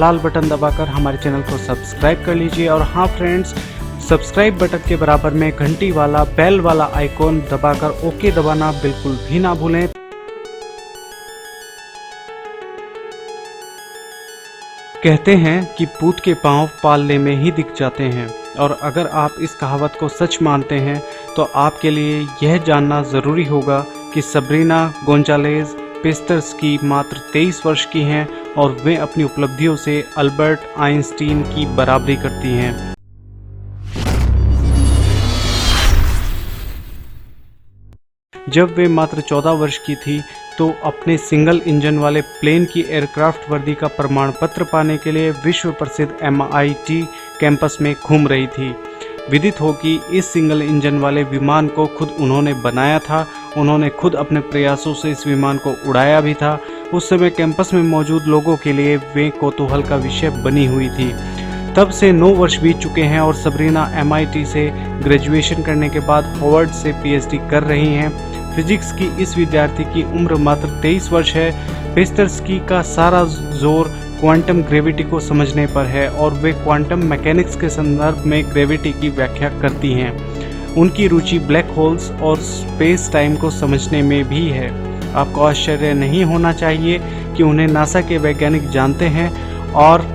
लाल button दबाकर हमारे channel को सब्सक्राइब कर लीजिए। और हाँ फ्रेंड्स, सब्सक्राइब बटन के बराबर में घंटी वाला बेल वाला आइकॉन दबाकर ओके दबाना बिल्कुल भी ना भूलें। कहते हैं कि पूत के पांव पालने में ही दिख जाते हैं, और अगर आप इस कहावत को सच मानते हैं तो आपके लिए यह जानना ज़रूरी होगा कि सबरीना गोंजालेज पेस्टर्स्की मात्र 23 वर्ष की हैं और वे अपनी उपलब्धियों से अल्बर्ट आइंस्टीन की बराबरी करती हैं। जब वे मात्र 14 वर्ष की थी तो अपने सिंगल इंजन वाले प्लेन की एयरक्राफ्ट वर्दी का प्रमाण पत्र पाने के लिए विश्व प्रसिद्ध MIT कैंपस में घूम रही थी। विदित हो कि इस सिंगल इंजन वाले विमान को खुद उन्होंने बनाया था। उन्होंने खुद अपने प्रयासों से इस विमान को उड़ाया भी था। उस समय कैंपस में मौजूद लोगों के लिए वे कौतूहल का विषय बनी हुई थी। तब से 9 वर्ष बीत चुके हैं और सबरीना MIT से ग्रेजुएशन करने के बाद हार्वर्ड से PhD कर रही हैं। फिजिक्स की इस विद्यार्थी की उम्र मात्र 23 वर्ष है। पेस्टर्स्की का सारा जोर क्वांटम ग्रेविटी को समझने पर है और वे क्वांटम मैकेनिक्स के संदर्भ में ग्रेविटी की व्याख्या करती हैं। उनकी रुचि ब्लैक होल्स और स्पेस टाइम को समझने में भी है। आपको आश्चर्य नहीं होना चाहिए कि उन्हें नासा के वैज्ञानिक जानते हैं और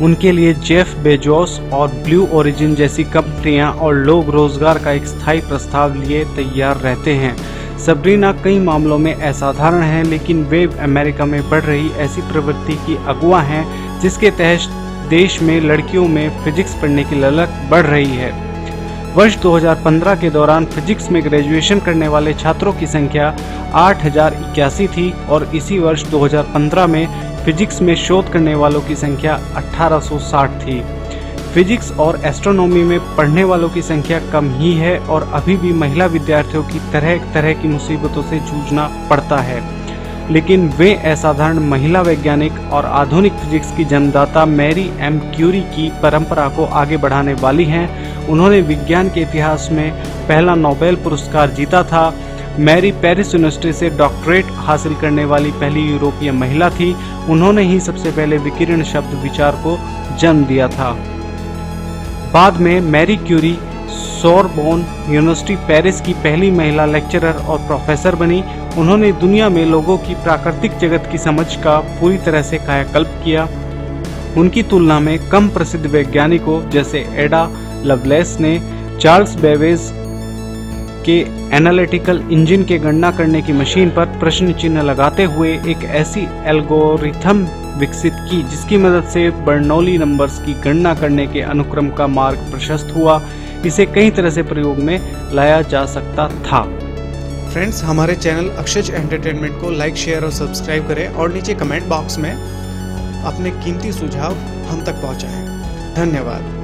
उनके लिए जेफ बेजोस और ब्लू ओरिजिन जैसी कंपनियां और लोग रोजगार का एक स्थायी प्रस्ताव लिए तैयार रहते हैं। सबरीना कई मामलों में असाधारण हैं, लेकिन वे अमेरिका में बढ़ रही ऐसी प्रवृत्ति की अगुआ हैं जिसके तहत देश में लड़कियों में फिजिक्स पढ़ने की ललक बढ़ रही है। वर्ष 2015 के दौरान फिजिक्स में ग्रेजुएशन करने वाले छात्रों की संख्या 8081 थी और इसी वर्ष 2015 में फिजिक्स में शोध करने वालों की संख्या 1860 थी। फिजिक्स और एस्ट्रोनॉमी में पढ़ने वालों की संख्या कम ही है और अभी भी महिला विद्यार्थियों की तरह तरह की मुसीबतों से जूझना पड़ता है। लेकिन वे असाधारण महिला वैज्ञानिक और आधुनिक फिजिक्स की जन्मदाता मैरी एम क्यूरी की परंपरा को आगे बढ़ाने वाली हैं। उन्होंने विज्ञान के इतिहास में पहला नोबेल पुरस्कार जीता था। मैरी पेरिस यूनिवर्सिटी से डॉक्टरेट हासिल करने वाली पहली यूरोपीय महिला थी। उन्होंने ही सबसे पहले विकिरण शब्द विचार को जन्म दिया था। बाद में Marie Curie Sorbonne university Paris की पहली महिला लेक्चरर और प्रोफेसर बनी। उन्होंने दुनिया में लोगों की प्राकृतिक जगत की समझ का पूरी तरह से कायाकल्प किया। उनकी तुलना में कम प्रसिद्ध वैज्ञानिकों जैसे एडा लवलेस ने चार्ल्स बेबेज के एनालिटिकल इंजन के गणना करने की मशीन पर प्रश्न चिन्ह लगाते हुए एक ऐसी एल्गोरिथम विकसित की जिसकी मदद से बर्नौली नंबर्स की गणना करने के अनुक्रम का मार्ग प्रशस्त हुआ। इसे कई तरह से प्रयोग में लाया जा सकता था। फ्रेंड्स, हमारे चैनल अक्षज एंटरटेनमेंट को लाइक, शेयर और सब्सक्राइब करें और नीचे कमेंट बॉक्स में अपने कीमती सुझाव हम तक पहुंचाएं। धन्यवाद।